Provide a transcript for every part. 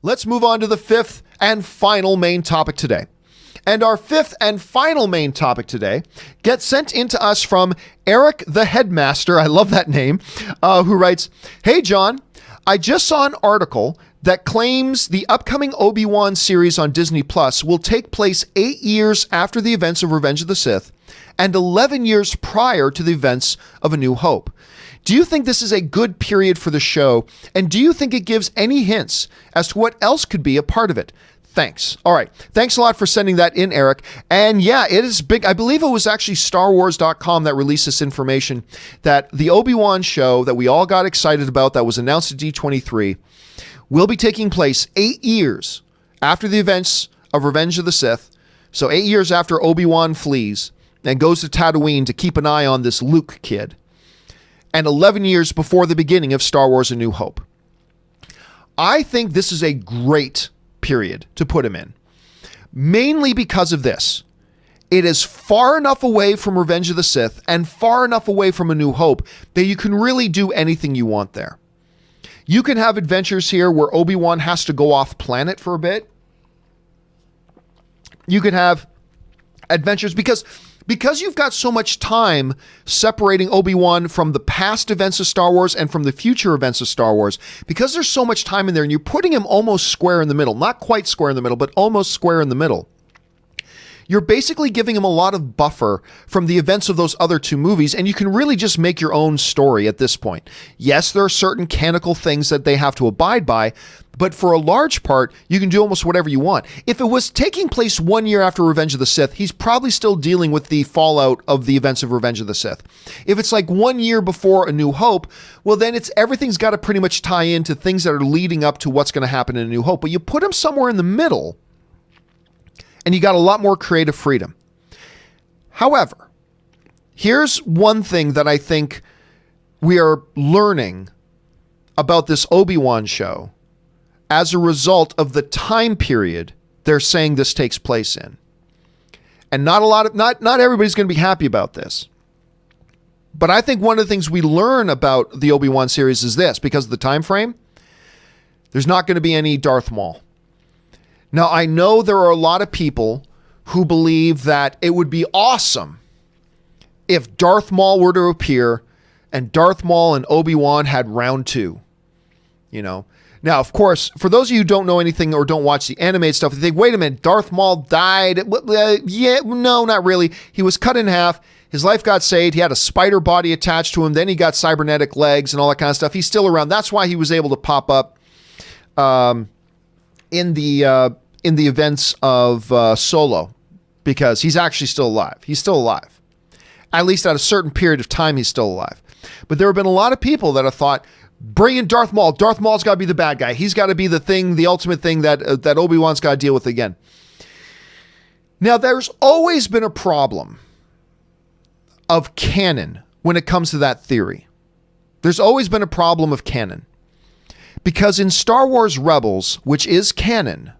let's move on to the fifth and final main topic today. And our fifth and final main topic today gets sent in to us from Eric the Headmaster. I love that name, who writes, "Hey, John, I just saw an article that claims the upcoming Obi-Wan series on Disney Plus will take place 8 years after the events of Revenge of the Sith and 11 years prior to the events of A New Hope. Do you think this is a good period for the show? And do you think it gives any hints as to what else could be a part of it? Thanks." All right. Thanks a lot for sending that in, Eric. And yeah, it is big. I believe it was actually StarWars.com that released this information that the Obi-Wan show that we all got excited about that was announced at D23 will be taking place 8 years after the events of Revenge of the Sith. So 8 years after Obi-Wan flees and goes to Tatooine to keep an eye on this Luke kid. And 11 years before the beginning of Star Wars A New Hope. I think this is a great period to put him in. Mainly because of this. It is far enough away from Revenge of the Sith and far enough away from A New Hope that you can really do anything you want there. You can have adventures here where Obi-Wan has to go off planet for a bit. You could have adventures because you've got so much time separating Obi-Wan from the past events of Star Wars and from the future events of Star Wars, because there's so much time in there and you're putting him almost square in the middle, not quite square in the middle, but almost square in the middle. You're basically giving him a lot of buffer from the events of those other two movies, and you can really just make your own story at this point. Yes, there are certain canonical things that they have to abide by, but for a large part, you can do almost whatever you want. If it was taking place 1 year after Revenge of the Sith, he's probably still dealing with the fallout of the events of Revenge of the Sith. If it's like 1 year before A New Hope, well then everything's got to pretty much tie into things that are leading up to what's going to happen in A New Hope. But you put him somewhere in the middle, and you got a lot more creative freedom. However, here's one thing that I think we are learning about this Obi-Wan show as a result of the time period they're saying this takes place in. And not everybody's going to be happy about this. But I think one of the things we learn about the Obi-Wan series is this: because of the time frame, there's not going to be any Darth Maul. Now, I know there are a lot of people who believe that it would be awesome if Darth Maul were to appear and Darth Maul and Obi-Wan had round two. You know? Now, of course, for those of you who don't know anything or don't watch the animated stuff, they think, wait a minute, Darth Maul died. Yeah, no, not really. He was cut in half. His life got saved. He had a spider body attached to him. Then he got cybernetic legs and all that kind of stuff. He's still around. That's why he was able to pop up in the events of Solo, because he's actually still alive. He's still alive. At least at a certain period of time, he's still alive. But there have been a lot of people that have thought, bring in Darth Maul. Darth Maul's got to be the bad guy. He's got to be the thing, the ultimate thing that Obi-Wan's got to deal with again. Now, there's always been a problem of canon when it comes to that theory. There's always been a problem of canon. Because in Star Wars Rebels, which is canon,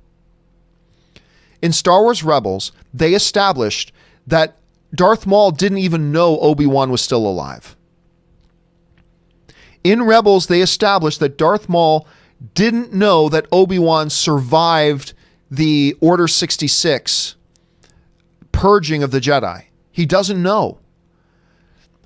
in Star Wars Rebels, they established that Darth Maul didn't even know Obi-Wan was still alive. In Rebels, they established that Darth Maul didn't know that Obi-Wan survived the Order 66 purging of the Jedi. He doesn't know.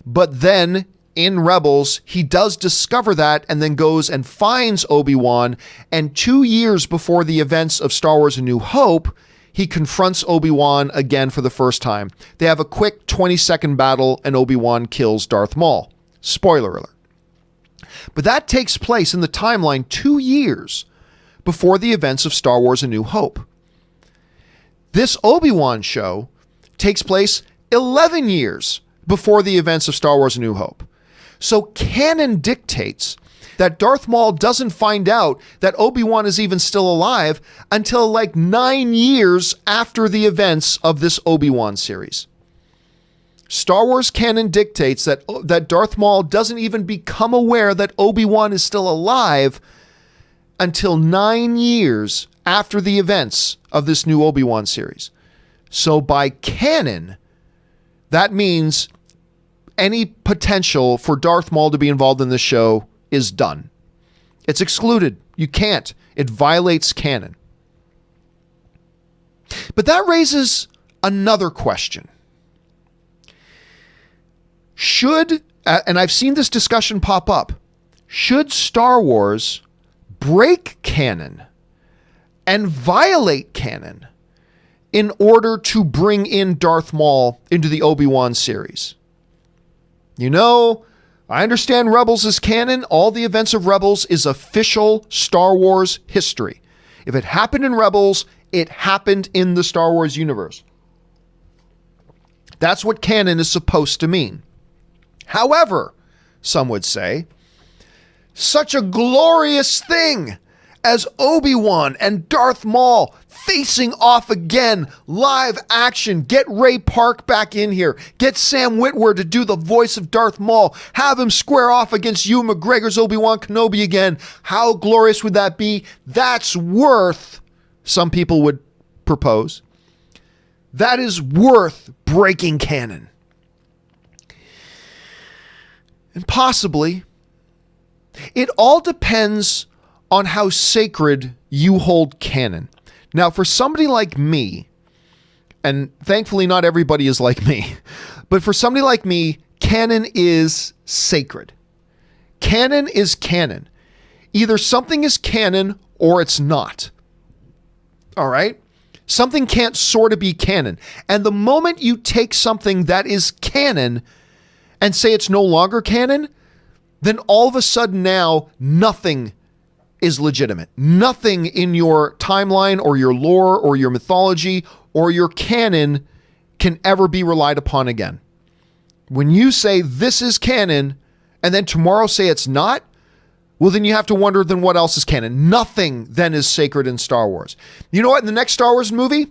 But then in Rebels, he does discover that and then goes and finds Obi-Wan. And 2 years before the events of Star Wars A New Hope, he confronts Obi-Wan again for the first time. They have a quick 20-second battle and Obi-Wan kills Darth Maul. Spoiler alert. But that takes place in the timeline 2 years before the events of Star Wars A New Hope. This Obi-Wan show takes place 11 years before the events of Star Wars A New Hope. So canon dictates that Darth Maul doesn't find out that Obi-Wan is even still alive until like 9 years after the events of this Obi-Wan series. Star Wars canon dictates that Darth Maul doesn't even become aware that Obi-Wan is still alive until 9 years after the events of this new Obi-Wan series. So by canon, that means any potential for Darth Maul to be involved in this show is done. It's excluded. You can't. It violates canon. But that raises another question. And I've seen this discussion pop up, should Star Wars break canon and violate canon in order to bring in Darth Maul into the Obi-Wan series? You know, I understand Rebels is canon. All the events of Rebels is official Star Wars history. If it happened in Rebels, it happened in the Star Wars universe. That's what canon is supposed to mean. However, some would say, such a glorious thing as Obi-Wan and Darth Maul facing off again, live action. Get Ray Park back in here. Get Sam Witwer to do the voice of Darth Maul. Have him square off against Ewan McGregor's Obi-Wan Kenobi again. How glorious would that be? That's worth, some people would propose, that is worth breaking canon. And possibly, it all depends on how sacred you hold canon. Now, for somebody like me, and thankfully not everybody is like me, but for somebody like me, canon is sacred. Canon is canon. Either something is canon or it's not. All right? Something can't sort of be canon. And the moment you take something that is canon and say it's no longer canon, then all of a sudden now nothing is legitimate. Nothing in your timeline or your lore or your mythology or your canon can ever be relied upon again. When you say this is canon and then tomorrow say it's not, well, then you have to wonder, then what else is canon? Nothing then is sacred in Star Wars. You know what? In the next Star Wars movie,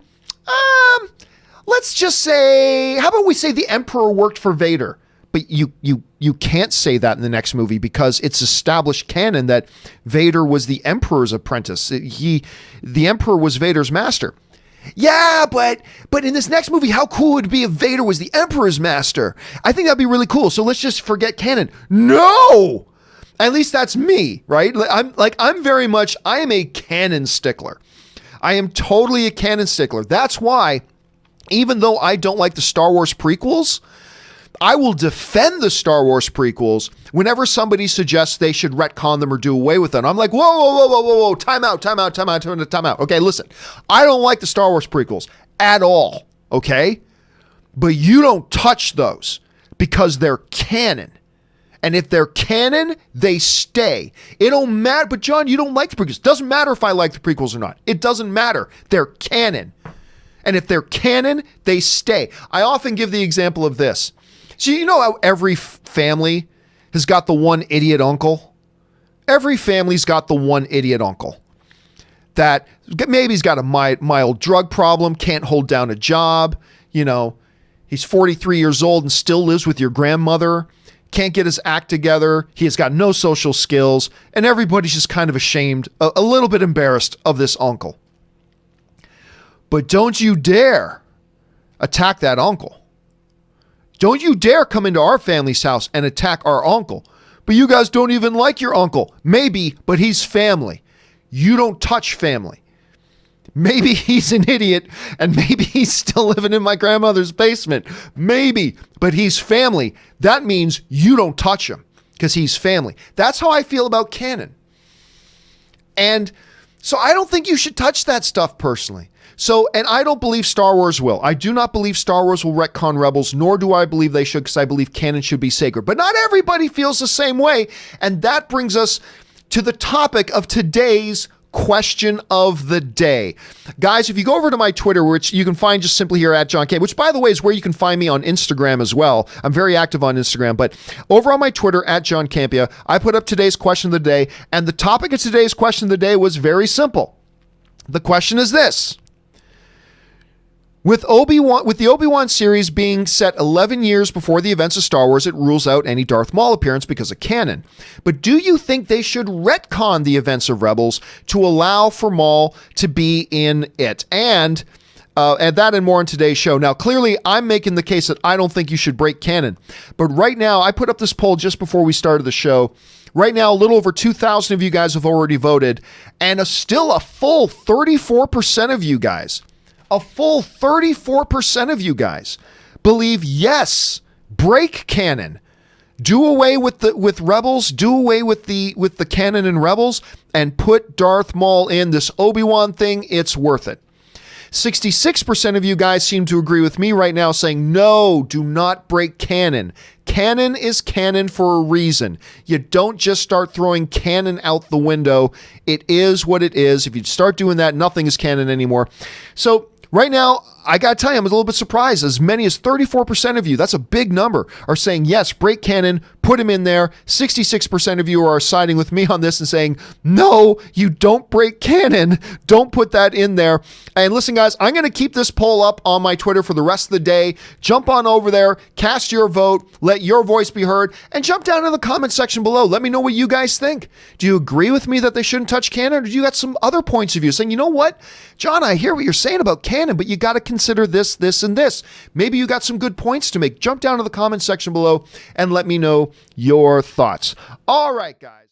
let's just say, how about we say the Emperor worked for Vader? But you can't say that in the next movie because it's established canon that Vader was the Emperor's apprentice. The Emperor was Vader's master. Yeah, but in this next movie, how cool would it be if Vader was the Emperor's master? I think that'd be really cool. So let's just forget canon. No! At least that's me, right? I am a canon stickler. I am totally a canon stickler. That's why, even though I don't like the Star Wars prequels, I will defend the Star Wars prequels whenever somebody suggests they should retcon them or do away with them. I'm like, whoa, time out. Okay, listen, I don't like the Star Wars prequels at all, okay? But you don't touch those because they're canon. And if they're canon, they stay. It don't matter. But John, you don't like the prequels. Doesn't matter if I like the prequels or not. It doesn't matter. They're canon. And if they're canon, they stay. I often give the example of this. So you know how every family has got the one idiot uncle? Every family's got the one idiot uncle that maybe he's got a mild drug problem, can't hold down a job. You know, he's 43 years old and still lives with your grandmother. Can't get his act together. He has got no social skills, and everybody's just kind of ashamed, a little bit embarrassed of this uncle. But don't you dare attack that uncle. Don't you dare come into our family's house and attack our uncle. But you guys don't even like your uncle. Maybe, but he's family. You don't touch family. Maybe he's an idiot and maybe he's still living in my grandmother's basement. Maybe, but he's family. That means you don't touch him because he's family. That's how I feel about canon. And so I don't think you should touch that stuff personally. So, and I don't believe Star Wars will. I do not believe Star Wars will retcon Rebels, nor do I believe they should because I believe canon should be sacred. But not everybody feels the same way. And that brings us to the topic of today's question of the day. Guys, if you go over to my Twitter, which you can find just simply here at John Campea, which by the way is where you can find me on Instagram as well. I'm very active on Instagram, but over on my Twitter at John Campea, I put up today's question of the day, and the topic of today's question of the day was very simple. The question is this. With the Obi-Wan series being set 11 years before the events of Star Wars, it rules out any Darth Maul appearance because of canon. But do you think they should retcon the events of Rebels to allow for Maul to be in it? And that and more on today's show. Now, clearly, I'm making the case that I don't think you should break canon. But right now, I put up this poll just before we started the show. Right now, a little over 2,000 of you guys have already voted, and still a full 34% of you guys, believe yes, break canon. Do away with Rebels, do away with the canon in Rebels, and put Darth Maul in this Obi-Wan thing. It's worth it. 66% of you guys seem to agree with me right now, saying, no, do not break canon. Canon is canon for a reason. You don't just start throwing canon out the window. It is what it is. If you start doing that, nothing is canon anymore. So right now, I got to tell you, I'm a little bit surprised. As many as 34% of you, that's a big number, are saying, yes, break canon, put him in there. 66% of you are siding with me on this and saying, no, you don't break canon. Don't put that in there. And listen, guys, I'm going to keep this poll up on my Twitter for the rest of the day. Jump on over there, cast your vote, let your voice be heard, and jump down in the comment section below. Let me know what you guys think. Do you agree with me that they shouldn't touch canon, or do you got some other points of view saying, you know what, John, I hear what you're saying about canon, but you got to consider this, this, and this. Maybe you got some good points to make. Jump down to the comment section below and let me know your thoughts. All right, guys.